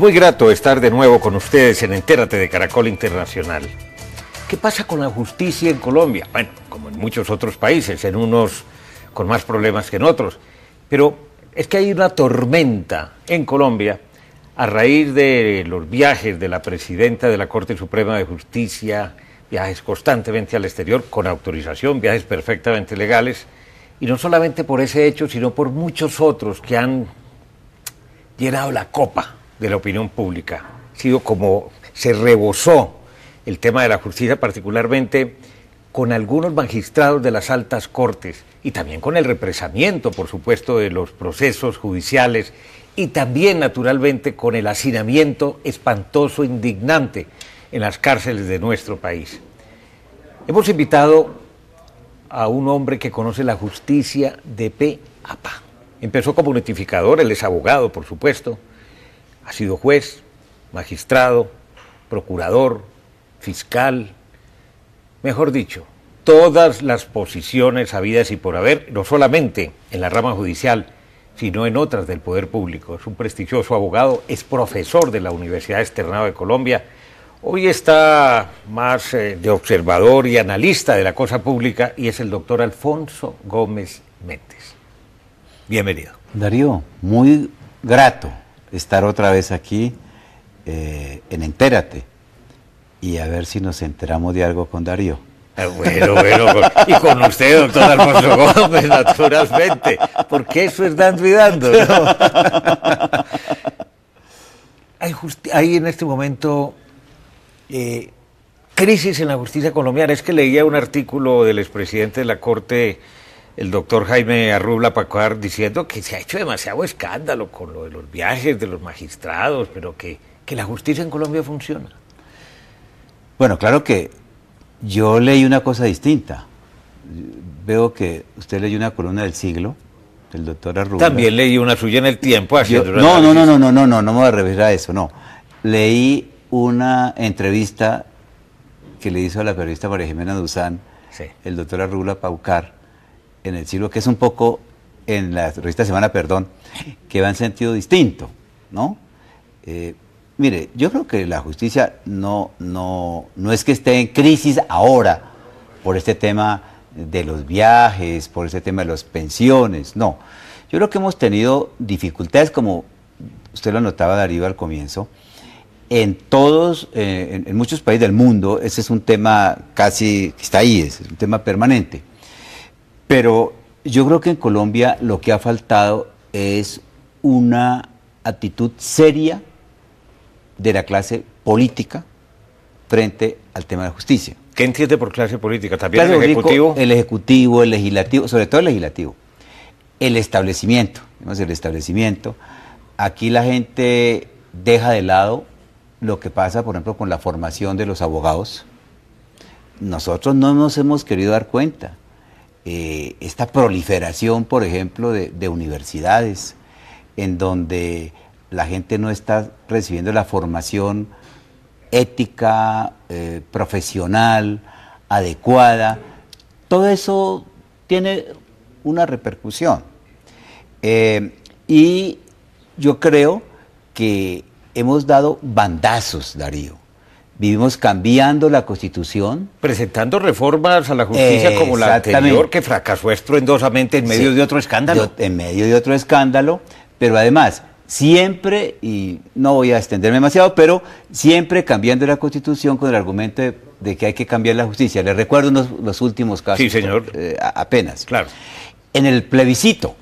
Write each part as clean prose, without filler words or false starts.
muy grato estar de nuevo con ustedes en Entérate de Caracol Internacional. ¿Qué pasa con la justicia en Colombia? Bueno, como en muchos otros países, en unos con más problemas que en otros, pero es que hay una tormenta en Colombia a raíz de los viajes de la presidenta de la Corte Suprema de Justicia, viajes constantemente al exterior, con autorización, viajes perfectamente legales, y no solamente por ese hecho, sino por muchos otros que han llenado la copa de la opinión pública. Ha sido como se rebosó el tema de la justicia, particularmente con algunos magistrados de las altas cortes y también con el represamiento, por supuesto, de los procesos judiciales y también, naturalmente, con el hacinamiento espantoso, indignante en las cárceles de nuestro país. Hemos invitado a un hombre que conoce la justicia de pe a pa. Empezó como notificador, él es abogado, por supuesto, ha sido juez, magistrado, procurador, fiscal, mejor dicho, todas las posiciones habidas y por haber, no solamente en la rama judicial, sino en otras del poder público. Es un prestigioso abogado, es profesor de la Universidad Externado de Colombia. Hoy está más de observador y analista de la cosa pública y es el doctor Alfonso Gómez Méndez. Bienvenido. Darío, muy grato estar otra vez aquí en Entérate y a ver si nos enteramos de algo con Darío. Bueno, y con usted, doctor Alfonso Gómez, naturalmente, porque eso es dando y dando, ¿no? Hay en este momento crisis en la justicia colombiana. Es que leía un artículo del expresidente de la Corte, el doctor Jaime Arrubla Pacar, diciendo que se ha hecho demasiado escándalo con lo de los viajes de los magistrados, pero que la justicia en Colombia funciona. Bueno, claro que yo leí una cosa distinta. Veo que usted leyó una columna del Siglo, del doctor Arrubla. También leí una suya en El Tiempo. No me voy a referir a eso, no. Leí una entrevista que le hizo a la periodista María Jimena Duzán, sí, el doctor Arrubla Pacar, en El Siglo, que es un poco, en la revista Semana, perdón, que va en sentido distinto, ¿no? Mire, yo creo que la justicia no es que esté en crisis ahora por este tema de los viajes, por este tema de las pensiones, no. Yo creo que hemos tenido dificultades, como usted lo notaba, Darío, al comienzo, en muchos países del mundo. Ese es un tema casi, está ahí, es un tema permanente. Pero yo creo que en Colombia lo que ha faltado es una actitud seria de la clase política frente al tema de la justicia. ¿Qué entiende por clase política? ¿También el Ejecutivo? El Ejecutivo, el Legislativo, sobre todo el Legislativo. El establecimiento, Aquí la gente deja de lado lo que pasa, por ejemplo, con la formación de los abogados. Nosotros no nos hemos querido dar cuenta. Esta proliferación, por ejemplo, de universidades, en donde la gente no está recibiendo la formación ética, profesional, adecuada. Todo eso tiene una repercusión. Y yo creo que hemos dado bandazos, Darío. Vivimos cambiando la Constitución. Presentando reformas a la justicia como la anterior, que fracasó estruendosamente en medio de otro escándalo. En medio de otro escándalo, pero además, siempre, y no voy a extenderme demasiado, pero siempre cambiando la Constitución con el argumento de que hay que cambiar la justicia. Les recuerdo los últimos casos. Sí, señor. Apenas. Claro. En el plebiscito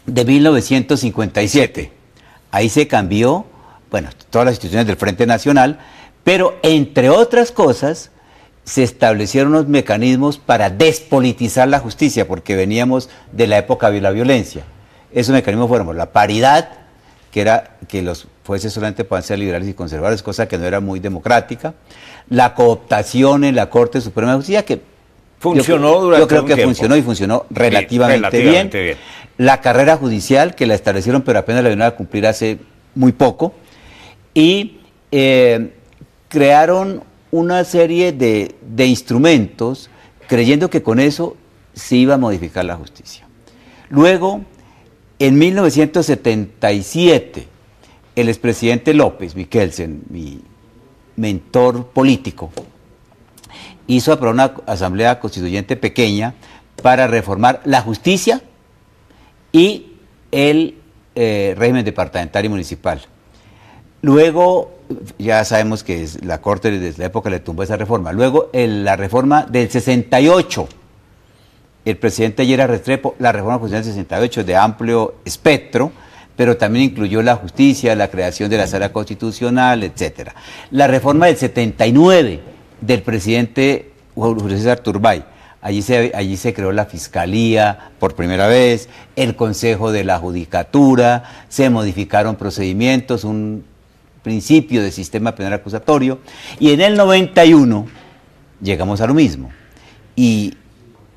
de 1957, ahí se cambió, bueno, todas las instituciones del Frente Nacional, pero entre otras cosas se establecieron unos mecanismos para despolitizar la justicia, porque veníamos de la época de la violencia. Esos mecanismos fueron la paridad, que era que los jueces solamente puedan ser liberales y conservadores, cosa que no era muy democrática, la cooptación en la Corte Suprema de Justicia, que funcionó durante yo creo un que tiempo. funcionó y funcionó relativamente bien. La carrera judicial, que la establecieron, pero apenas la vinieron a cumplir hace muy poco, y crearon una serie de instrumentos creyendo que con eso se iba a modificar la justicia. Luego, en 1977, el expresidente López Mikkelsen, mi mentor político, hizo aprobar una asamblea constituyente pequeña para reformar la justicia y el régimen departamental y municipal. Luego, ya sabemos que la Corte desde la época le tumbó esa reforma. Luego, la reforma del 68, el presidente Lleras Restrepo, la reforma constitucional del 68 es de amplio espectro, pero también incluyó la justicia, la creación de la Sala Constitucional, etc. La reforma del 79 del presidente Julio César Turbay, allí se creó la Fiscalía por primera vez, el Consejo de la Judicatura, se modificaron procedimientos, un principio de sistema penal acusatorio, y en el 91 llegamos a lo mismo. Y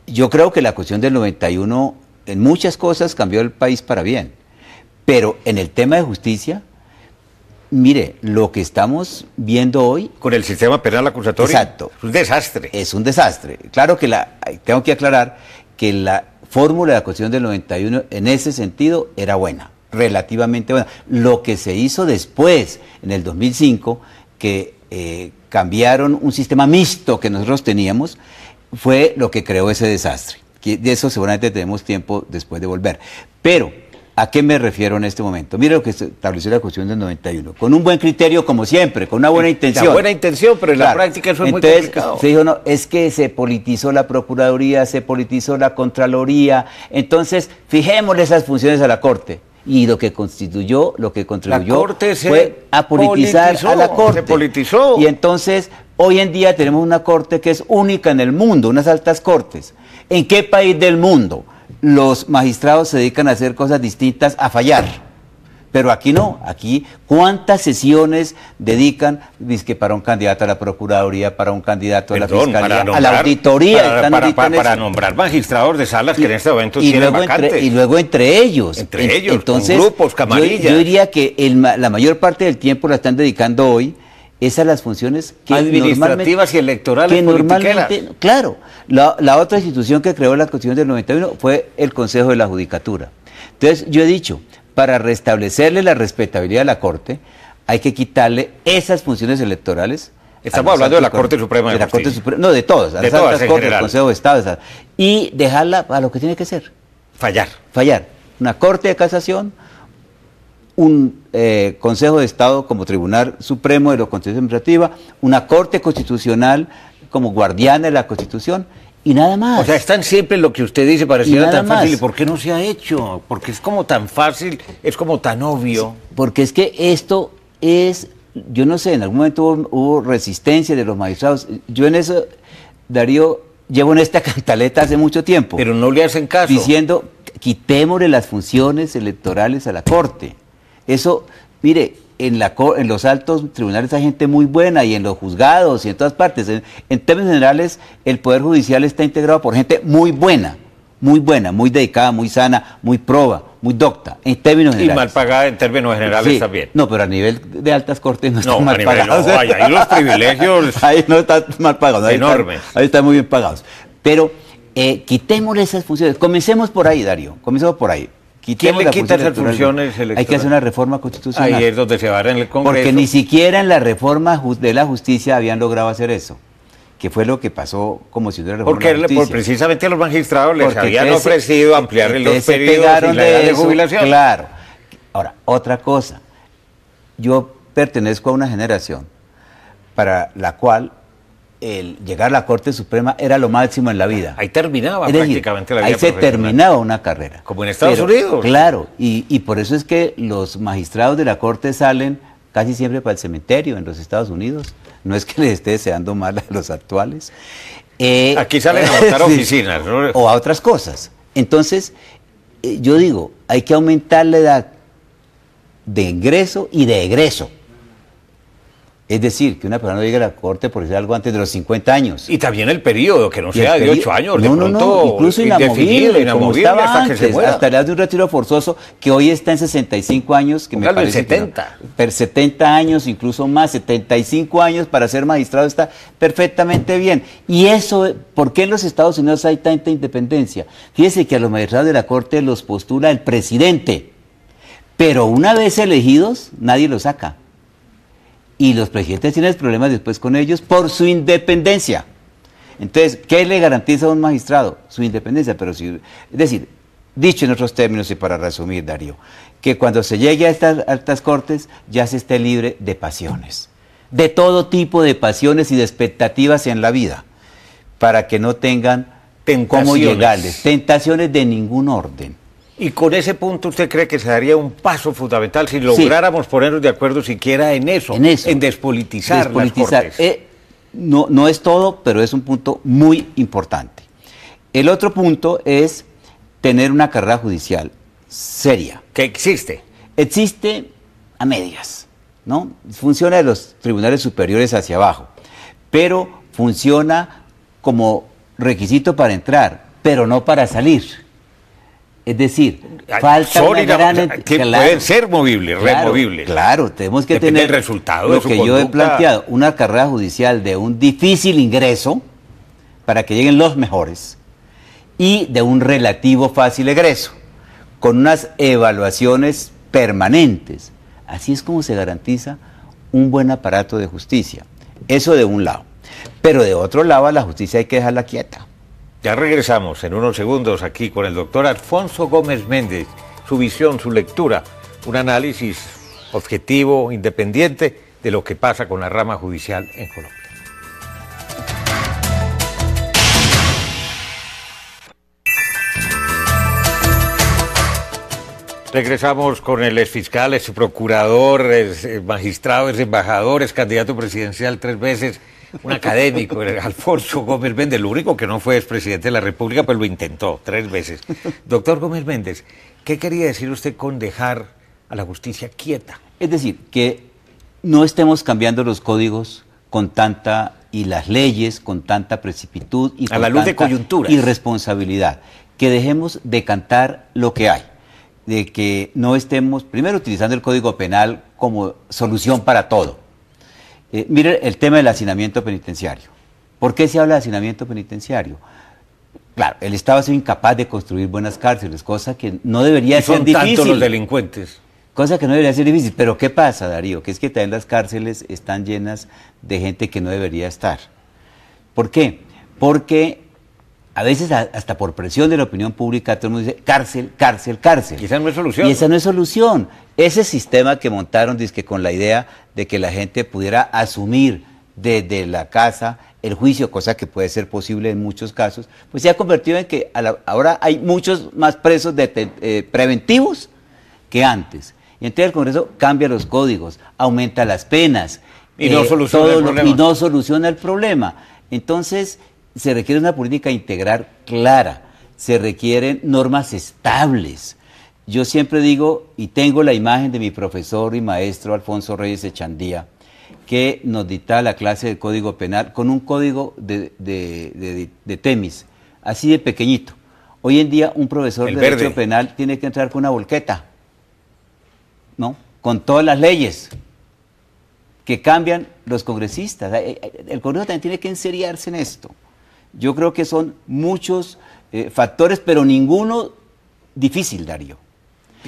yo creo que la cuestión del 91 en muchas cosas cambió el país para bien, pero en el tema de justicia, mire, lo que estamos viendo hoy... Con el sistema penal acusatorio. Exacto. Es un desastre. Es un desastre. Claro que tengo que aclarar que la fórmula de la Constitución del 91 en ese sentido era buena, relativamente buena. Lo que se hizo después, en el 2005, que cambiaron un sistema mixto que nosotros teníamos, fue lo que creó ese desastre. De eso seguramente tenemos tiempo después de volver. Pero, ¿a qué me refiero en este momento? Mire lo que estableció la Constitución del 91. Con un buen criterio, como siempre, con una buena intención. Una buena intención, pero en la práctica eso es muy complicado. Se dijo, no, es que se politizó la Procuraduría, se politizó la Contraloría, entonces fijémosle esas funciones a la Corte. Y lo que contribuyó fue a politizar a la Corte. Se politizó. Y entonces, hoy en día tenemos una Corte que es única en el mundo, unas altas Cortes. ¿En qué país del mundo los magistrados se dedican a hacer cosas distintas, a fallar? Pero aquí no, aquí ¿cuántas sesiones dedican para un candidato a la Procuraduría, para un candidato a la Fiscalía, a la Auditoría? Para nombrar magistrados de salas que en este momento tienen vacantes. Y luego entre ellos. Entonces, con grupos, camarillas. Yo diría que la mayor parte del tiempo la están dedicando hoy es a las funciones que administrativas y electorales, normalmente, claro. La otra institución que creó la Constitución del 91 fue el Consejo de la Judicatura. Entonces, yo he dicho, para restablecerle la respetabilidad a la Corte, hay que quitarle esas funciones electorales. Estamos hablando de la Corte Suprema de Justicia. No, de todas. De todas en general. El Consejo de Estado. Y dejarla a lo que tiene que ser. Fallar. Una Corte de Casación, un Consejo de Estado como Tribunal Supremo de la Constitución Administrativa, una Corte Constitucional como guardiana de la Constitución, y nada más. O sea, están siempre lo que usted dice pareciera tan fácil. ¿Y por qué no se ha hecho? Porque es como tan fácil, es como tan obvio. Porque es que esto es, yo no sé, en algún momento hubo resistencia de los magistrados. Yo en eso, Darío, llevo en esta cantaleta hace mucho tiempo. Pero no le hacen caso. Diciendo, quitémosle las funciones electorales a la Corte. Eso, mire, en los altos tribunales hay gente muy buena, y en los juzgados y en todas partes. En términos generales, el Poder Judicial está integrado por gente muy buena, muy dedicada, muy sana, muy proba, muy docta, en términos generales. Y mal pagada en términos generales sí, también. No, pero a nivel de altas cortes no están mal pagados. No, ahí los privilegios ahí no están mal pagados. Enormes. Ahí están muy bien pagados. Pero quitémosle esas funciones. Comencemos por ahí, Darío, comencemos por ahí. ¿Quién le quita esas funciones electorales? Hay que hacer una reforma constitucional. Ahí es donde se va en el Congreso. Porque ni siquiera en la reforma de la justicia habían logrado hacer eso, que fue lo que pasó como si hubiera reforma de la justicia. Porque precisamente a los magistrados les habían ofrecido ampliarle los periodos y la edad de jubilación. Claro. Ahora, otra cosa. Yo pertenezco a una generación para la cual el llegar a la Corte Suprema era lo máximo en la vida. Ahí terminaba prácticamente la vida ahí se terminaba una carrera. Como en Estados Unidos. Claro, y por eso es que los magistrados de la Corte salen casi siempre para el cementerio en los Estados Unidos. No es que les esté deseando mal a los actuales. Aquí salen a montar oficinas, ¿no? O a otras cosas. Entonces, yo digo, hay que aumentar la edad de ingreso y de egreso. Es decir, que una persona no llegue a la Corte por decir algo antes de los 50 años. Y también el periodo, que no sea de 8 años, de pronto no, incluso inamovible hasta antes, que se muera. Hasta la edad de un retiro forzoso, que hoy está en 65 años, que me parece 70. Pero 70 años, incluso más, 75 años para ser magistrado está perfectamente bien. Y eso, ¿por qué en los Estados Unidos hay tanta independencia? Fíjese que a los magistrados de la Corte los postula el presidente. Pero una vez elegidos, nadie los saca. Y los presidentes tienen problemas después con ellos por su independencia. Entonces, ¿qué le garantiza a un magistrado? Su independencia. Pero si, es decir, dicho en otros términos y para resumir, Darío, que cuando se llegue a estas altas cortes ya se esté libre de pasiones, de todo tipo de pasiones y de expectativas en la vida, para que no tengan cómo llegarles, tentaciones de ningún orden. ¿Y con ese punto usted cree que se daría un paso fundamental si lográramos ponernos de acuerdo siquiera en eso, en despolitizar las cortes? No es todo, pero es un punto muy importante. El otro punto es tener una carrera judicial seria. ¿Que existe? Existe a medias, ¿no? Funciona de los tribunales superiores hacia abajo, pero funciona como requisito para entrar, pero no para salir. Es decir, falta una gran... que pueden ser movibles, removibles. Claro, tenemos que tener el resultado lo que yo he planteado, una carrera judicial de un difícil ingreso para que lleguen los mejores y de un relativo fácil egreso, con unas evaluaciones permanentes. Así es como se garantiza un buen aparato de justicia. Eso de un lado. Pero de otro lado, a la justicia hay que dejarla quieta. Ya regresamos en unos segundos aquí con el doctor Alfonso Gómez Méndez, su visión, su lectura, un análisis objetivo, independiente de lo que pasa con la rama judicial en Colombia. Regresamos con el exfiscal, ex procurador, ex magistrado, ex embajador, ex candidato presidencial 3 veces, un académico, Alfonso Gómez Méndez, lo único que no fue expresidente de la República, pues lo intentó 3 veces. Doctor Gómez Méndez, ¿qué quería decir usted con dejar a la justicia quieta? Es decir, que no estemos cambiando los códigos con tanta, y las leyes con tanta precipitud y con a la luz de coyunturas, irresponsabilidad, que dejemos de cantar lo que hay, de que no estemos, primero, utilizando el Código Penal como solución para todo. Mire el tema del hacinamiento penitenciario. ¿Por qué se habla de hacinamiento penitenciario? Claro, el Estado ha sido incapaz de construir buenas cárceles, cosa que no debería ser difícil. Son tantos los delincuentes. Cosa que no debería ser difícil. Pero ¿qué pasa, Darío? Que es que también las cárceles están llenas de gente que no debería estar. ¿Por qué? Porque a veces hasta por presión de la opinión pública todo el mundo dice cárcel, cárcel, cárcel. Y esa no es solución. Y esa no es solución. Ese sistema que montaron dizque con la idea de que la gente pudiera asumir desde la casa el juicio, cosa que puede ser posible en muchos casos, pues se ha convertido en que ahora hay muchos más presos preventivos que antes. Y entonces el Congreso cambia los códigos, aumenta las penas. Y no soluciona el problema. Y no soluciona el problema. Entonces se requiere una política integral clara, se requieren normas estables. Yo siempre digo, y tengo la imagen de mi profesor y maestro Alfonso Reyes Echandía, que nos dictaba la clase del Código Penal con un código de Temis, así de pequeñito. Hoy en día un profesor de Derecho Penal tiene que entrar con una volqueta, ¿no? Con todas las leyes que cambian los congresistas. El Congreso también tiene que enseriarse en esto. Yo creo que son muchos factores, pero ninguno difícil, Darío.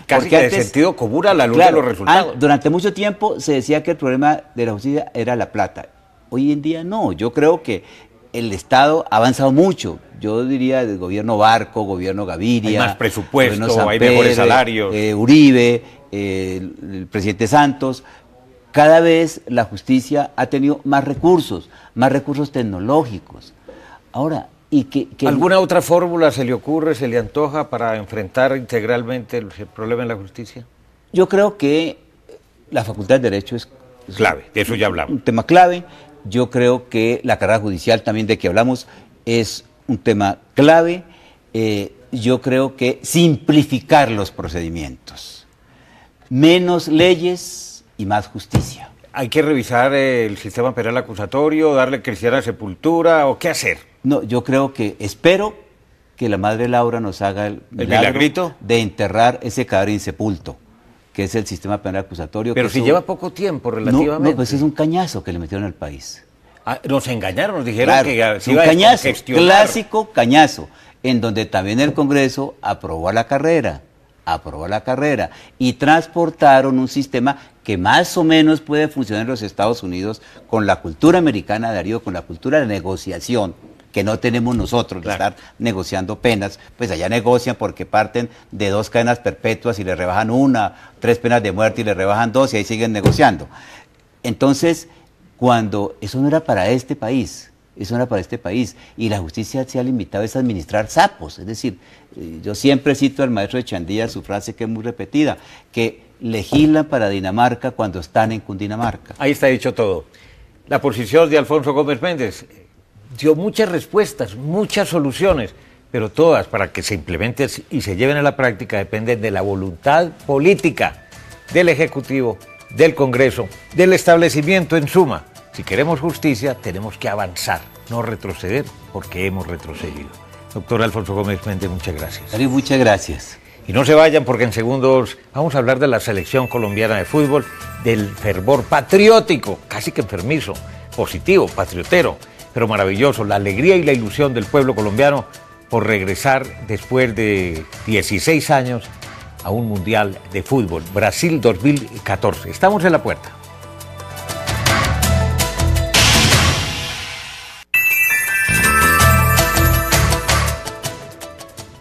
Casi que de sentido común a la luz de los resultados. Durante mucho tiempo se decía que el problema de la justicia era la plata. Hoy en día no. Yo creo que el Estado ha avanzado mucho. Yo diría del gobierno Barco, gobierno Gaviria. Hay más presupuesto, hay mejores salarios. Uribe, el presidente Santos. Cada vez la justicia ha tenido más recursos tecnológicos. Ahora, ¿alguna otra fórmula se le ocurre, se le antoja para enfrentar integralmente el problema en la justicia? Yo creo que la Facultad de Derecho es clave, de eso ya hablamos. Un tema clave. Yo creo que la carrera judicial también de que hablamos es un tema clave. Yo creo que simplificar los procedimientos. Menos leyes y más justicia. ¿Hay que revisar el sistema penal acusatorio, darle cristiana sepultura o qué hacer? No, yo creo que, espero que la Madre Laura nos haga el milagrito de enterrar ese cadáver insepulto, que es el sistema penal acusatorio. Pero si lleva poco tiempo relativamente. No, pues es un cañazo que le metieron al país. Nos engañaron, nos dijeron que se iba a gestionar. Clásico cañazo, en donde también el Congreso aprobó la carrera, aprobó la carrera y transportaron un sistema que más o menos puede funcionar en los Estados Unidos con la cultura americana, Darío, con la cultura de negociación, que no tenemos nosotros, de estar negociando penas. Pues allá negocian porque parten de 2 cadenas perpetuas y le rebajan 1, 3 penas de muerte y le rebajan 2 y ahí siguen negociando. Entonces, cuando eso no era para este país, eso no era para este país, y la justicia se ha limitado a administrar sapos. Es decir, yo siempre cito al maestro de Chandía su frase que es muy repetida, que legislan para Dinamarca cuando están en Cundinamarca. Ahí está dicho todo. La posición de Alfonso Gómez Méndez dio muchas respuestas, muchas soluciones, pero todas para que se implementen y se lleven a la práctica dependen de la voluntad política del Ejecutivo, del Congreso, del establecimiento en suma. Si queremos justicia, tenemos que avanzar, no retroceder, porque hemos retrocedido. Doctor Alfonso Gómez Méndez, muchas gracias. Darío, muchas gracias. Y no se vayan porque en segundos vamos a hablar de la selección colombiana de fútbol, del fervor patriótico, casi que enfermizo, positivo, patriotero, pero maravilloso, la alegría y la ilusión del pueblo colombiano por regresar después de 16 años a un mundial de fútbol, Brasil 2014. Estamos en la puerta.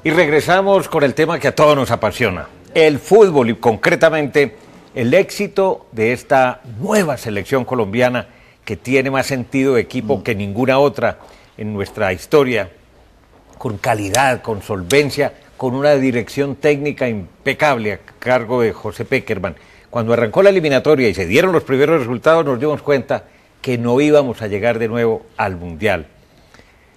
Y regresamos con el tema que a todos nos apasiona, el fútbol y concretamente el éxito de esta nueva selección colombiana que tiene más sentido de equipo que ninguna otra en nuestra historia, con calidad, con solvencia, con una dirección técnica impecable a cargo de José Pekerman. Cuando arrancó la eliminatoria y se dieron los primeros resultados, nos dimos cuenta que no íbamos a llegar de nuevo al Mundial.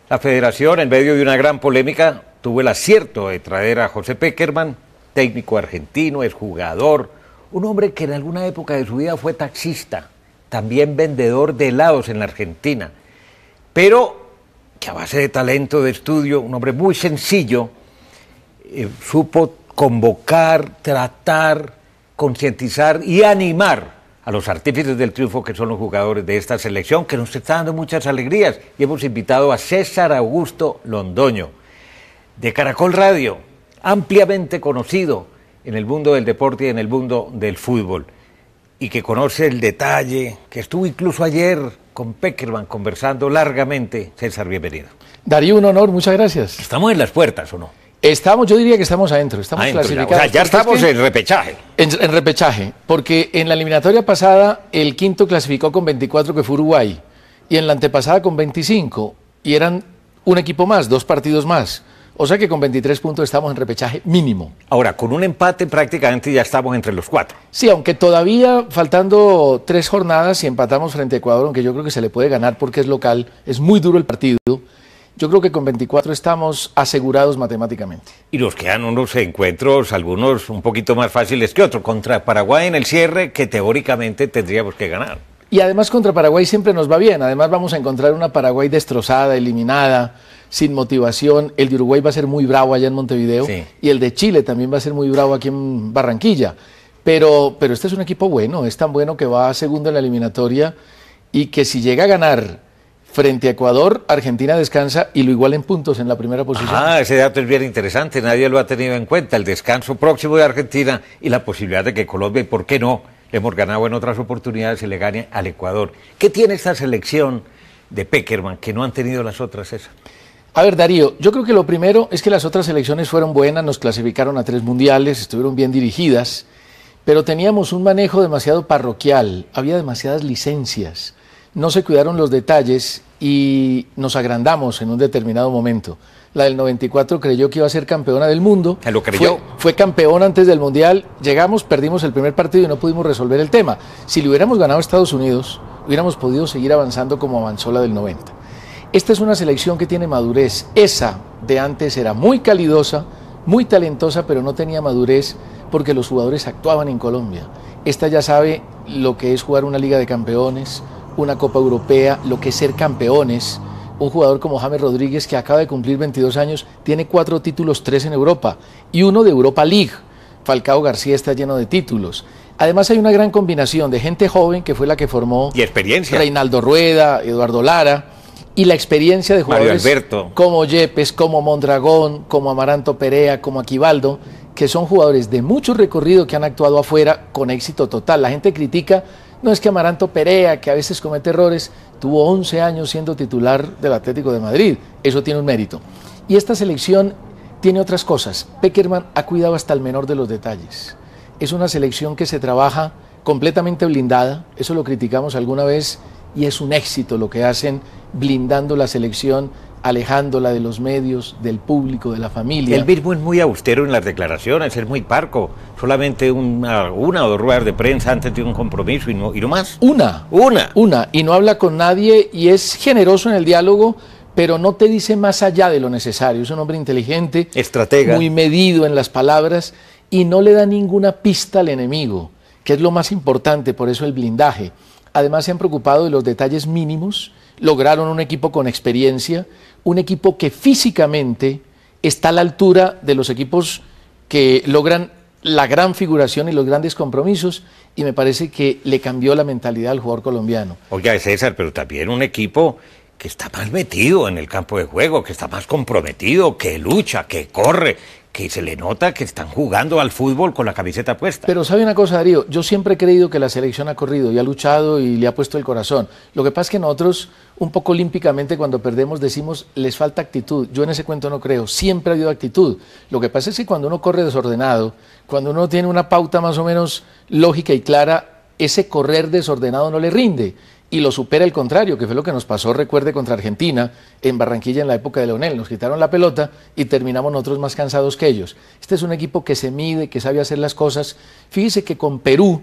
La federación, en medio de una gran polémica, tuvo el acierto de traer a José Pekerman, técnico argentino, exjugador, un hombre que en alguna época de su vida fue taxista, también vendedor de helados en la Argentina, pero que a base de talento, de estudio, un hombre muy sencillo, supo convocar, tratar, concientizar y animar a los artífices del triunfo que son los jugadores de esta selección, que nos está dando muchas alegrías, y hemos invitado a César Augusto Londoño, de Caracol Radio, ampliamente conocido en el mundo del deporte y en el mundo del fútbol, y que conoce el detalle, que estuvo incluso ayer con Pekerman conversando largamente. César, bienvenido. Darío, un honor, muchas gracias. ¿Estamos en las puertas o no? Estamos, yo diría que estamos adentro, estamos clasificados. O sea, ya estamos en repechaje. En repechaje, porque en la eliminatoria pasada el quinto clasificó con 24, que fue Uruguay, y en la antepasada con 25, y eran un equipo más, 2 partidos más. O sea que con 23 puntos estamos en repechaje mínimo. Ahora, con un empate prácticamente ya estamos entre los 4. Sí, aunque todavía faltando 3 jornadas, si empatamos frente a Ecuador, aunque yo creo que se le puede ganar porque es local, es muy duro el partido. Yo creo que con 24 estamos asegurados matemáticamente. Y nos quedan unos encuentros, algunos un poquito más fáciles que otros, contra Paraguay en el cierre, que teóricamente tendríamos que ganar. Y además contra Paraguay siempre nos va bien, además vamos a encontrar una Paraguay destrozada, eliminada, sin motivación. El de Uruguay va a ser muy bravo allá en Montevideo, sí, y el de Chile también va a ser muy bravo aquí en Barranquilla. Pero este es un equipo bueno, es tan bueno que va a segundo en la eliminatoria, y que si llega a ganar frente a Ecuador, Argentina descansa y lo iguala en puntos en la primera posición. Ah, ese dato es bien interesante, nadie lo ha tenido en cuenta, el descanso próximo de Argentina y la posibilidad de que Colombia, y por qué no, le hemos ganado en otras oportunidades y le gane al Ecuador. ¿Qué tiene esta selección de Pekerman que no han tenido las otras esas? A ver, Darío, yo creo que lo primero es que las otras selecciones fueron buenas, nos clasificaron a 3 mundiales, estuvieron bien dirigidas, pero teníamos un manejo demasiado parroquial, había demasiadas licencias, no se cuidaron los detalles y nos agrandamos en un determinado momento. La del 94 creyó que iba a ser campeona del mundo. ¿Lo creyó? Fue campeona antes del Mundial, llegamos, perdimos el primer partido y no pudimos resolver el tema. Si le hubiéramos ganado a Estados Unidos, hubiéramos podido seguir avanzando como avanzó la del 90. Esta es una selección que tiene madurez. Esa de antes era muy calidosa, muy talentosa, pero no tenía madurez porque los jugadores actuaban en Colombia. Esta ya sabe lo que es jugar una Liga de Campeones, una Copa Europea, lo que es ser campeones. Un jugador como James Rodríguez, que acaba de cumplir 22 años, tiene 4 títulos, 3 en Europa y 1 de Europa League. Falcao García está lleno de títulos. Además hay una gran combinación de gente joven, que fue la que formó y experiencia. Reinaldo Rueda, Eduardo Lara, y la experiencia de jugadores como Yepes, como Mondragón, como Amaranto Perea, como Aquivaldo, que son jugadores de mucho recorrido que han actuado afuera con éxito total. La gente critica, no es que Amaranto Perea, que a veces comete errores, tuvo 11 años siendo titular del Atlético de Madrid, eso tiene un mérito. Y esta selección tiene otras cosas. Pekerman ha cuidado hasta el menor de los detalles. Es una selección que se trabaja completamente blindada, eso lo criticamos alguna vez, y es un éxito lo que hacen blindando la selección, alejándola de los medios, del público, de la familia. El mismo es muy austero en las declaraciones, es muy parco, solamente una o dos ruedas de prensa antes de un compromiso y no más. Una, y no habla con nadie y es generoso en el diálogo, pero no te dice más allá de lo necesario. Es un hombre inteligente, estratega, muy medido en las palabras y no le da ninguna pista al enemigo, que es lo más importante, por eso el blindaje. Además se han preocupado de los detalles mínimos, lograron un equipo con experiencia, un equipo que físicamente está a la altura de los equipos que logran la gran figuración y los grandes compromisos, y me parece que le cambió la mentalidad al jugador colombiano. Oiga, César, pero también un equipo que está más metido en el campo de juego, que está más comprometido, que lucha, que corre, que se le nota que están jugando al fútbol con la camiseta puesta. Pero sabe una cosa, Darío, yo siempre he creído que la selección ha corrido y ha luchado y le ha puesto el corazón. Lo que pasa es que nosotros, un poco olímpicamente, cuando perdemos decimos, les falta actitud. Yo en ese cuento no creo, siempre ha habido actitud. Lo que pasa es que cuando uno corre desordenado, cuando uno tiene una pauta más o menos lógica y clara, ese correr desordenado no le rinde. Y lo supera el contrario, que fue lo que nos pasó, recuerde, contra Argentina, en Barranquilla en la época de Leonel. Nos quitaron la pelota y terminamos nosotros más cansados que ellos. Este es un equipo que se mide, que sabe hacer las cosas. Fíjese que con Perú,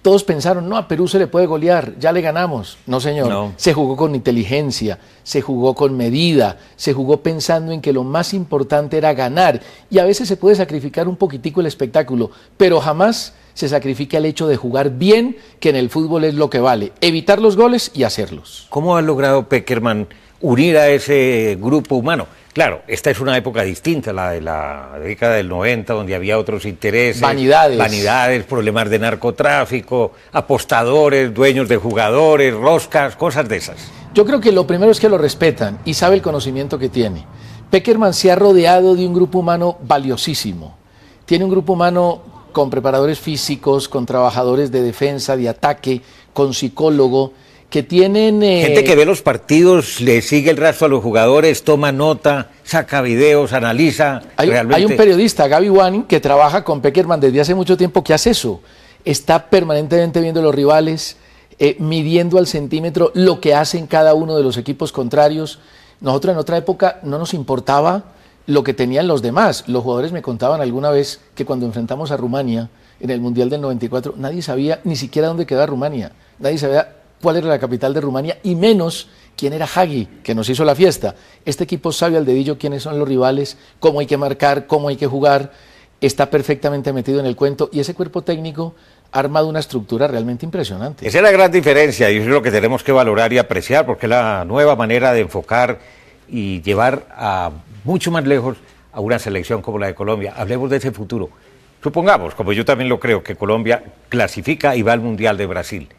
todos pensaron, no, a Perú se le puede golear, ya le ganamos. No, señor, no. Se jugó con inteligencia, se jugó con medida, se jugó pensando en que lo más importante era ganar. Y a veces se puede sacrificar un poquitico el espectáculo, pero jamás se sacrifica el hecho de jugar bien, que en el fútbol es lo que vale, evitar los goles y hacerlos. ¿Cómo ha logrado Pekerman unir a ese grupo humano? Claro, esta es una época distinta, la de la década del 90, donde había otros intereses, vanidades, problemas de narcotráfico, apostadores, dueños de jugadores, roscas, cosas de esas. Yo creo que lo primero es que lo respetan y sabe el conocimiento que tiene. Pekerman se ha rodeado de un grupo humano valiosísimo. Tiene un grupo humano con preparadores físicos, con trabajadores de defensa, de ataque, con psicólogo, que tienen... gente que ve los partidos, le sigue el rastro a los jugadores, toma nota, saca videos, analiza. Hay un periodista, Gaby Waning, que trabaja con Pekerman desde hace mucho tiempo, que hace eso. Está permanentemente viendo los rivales, midiendo al centímetro lo que hacen cada uno de los equipos contrarios. Nosotros en otra época no nos importaba lo que tenían los demás. Los jugadores me contaban alguna vez que cuando enfrentamos a Rumania en el Mundial del 94, nadie sabía ni siquiera dónde quedaba Rumania, nadie sabía cuál era la capital de Rumania y menos quién era Hagi, que nos hizo la fiesta. Este equipo sabe al dedillo quiénes son los rivales, cómo hay que marcar, cómo hay que jugar, está perfectamente metido en el cuento y ese cuerpo técnico ha armado una estructura realmente impresionante. Esa es la gran diferencia y eso es lo que tenemos que valorar y apreciar, porque es la nueva manera de enfocar y llevar a mucho más lejos a una selección como la de Colombia. Hablemos de ese futuro. Supongamos, como yo también lo creo, que Colombia clasifica y va al Mundial de Brasil.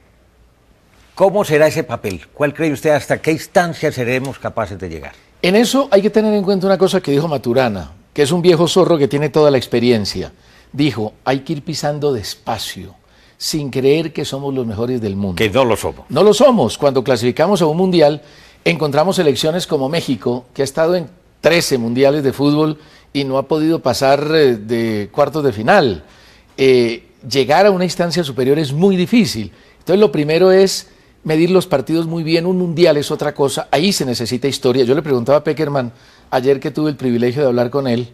¿Cómo será ese papel? ¿Cuál cree usted hasta qué instancia seremos capaces de llegar? En eso hay que tener en cuenta una cosa que dijo Maturana, que es un viejo zorro que tiene toda la experiencia. Dijo, hay que ir pisando despacio, sin creer que somos los mejores del mundo. Que no lo somos. No lo somos. Cuando clasificamos a un Mundial, encontramos selecciones como México, que ha estado en 13 mundiales de fútbol y no ha podido pasar de cuartos de final. Llegar a una instancia superior es muy difícil. Entonces lo primero es medir los partidos muy bien. Un mundial es otra cosa, ahí se necesita historia. Yo le preguntaba a Pekerman, ayer que tuve el privilegio de hablar con él,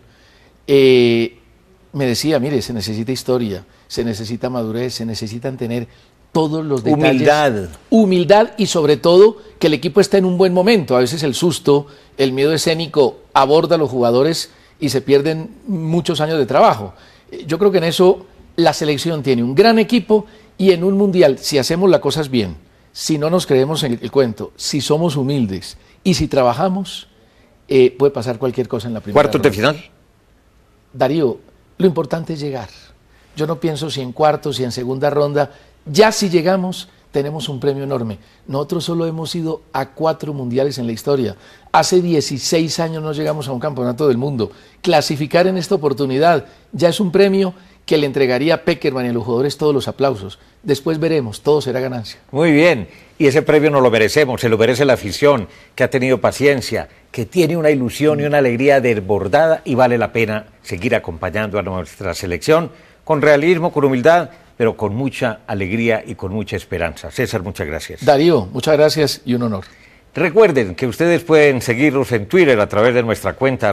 me decía, mire, se necesita historia, se necesita madurez, se necesitan tener todos los detalles. Humildad y sobre todo que el equipo está en un buen momento. A veces el susto, el miedo escénico aborda a los jugadores y se pierden muchos años de trabajo. Yo creo que en eso la selección tiene un gran equipo y en un mundial, si hacemos las cosas bien, si no nos creemos en el cuento, si somos humildes y si trabajamos, puede pasar cualquier cosa en la primera ronda. ¿Cuartos de final? Darío, lo importante es llegar. Yo no pienso si en cuartos, si en segunda ronda. Ya si llegamos, tenemos un premio enorme. Nosotros solo hemos ido a 4 mundiales en la historia. Hace 16 años no llegamos a un campeonato del mundo. Clasificar en esta oportunidad ya es un premio que le entregaría a Pekerman y a los jugadores todos los aplausos. Después veremos, todo será ganancia. Muy bien, y ese premio no lo merecemos, se lo merece la afición, que ha tenido paciencia, que tiene una ilusión y una alegría desbordada y vale la pena seguir acompañando a nuestra selección con realismo, con humildad, pero con mucha alegría y con mucha esperanza. César, muchas gracias. Darío, muchas gracias y un honor. Recuerden que ustedes pueden seguirnos en Twitter a través de nuestra cuenta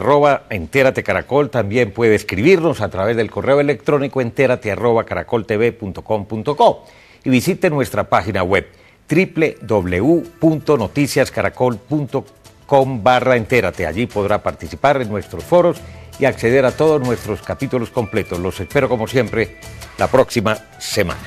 @entératecaracol, también puede escribirnos a través del correo electrónico enterate@caracoltv.com.co y visiten nuestra página web www.noticiascaracol.com/entérate. Allí podrá participar en nuestros foros y acceder a todos nuestros capítulos completos. Los espero como siempre la próxima semana.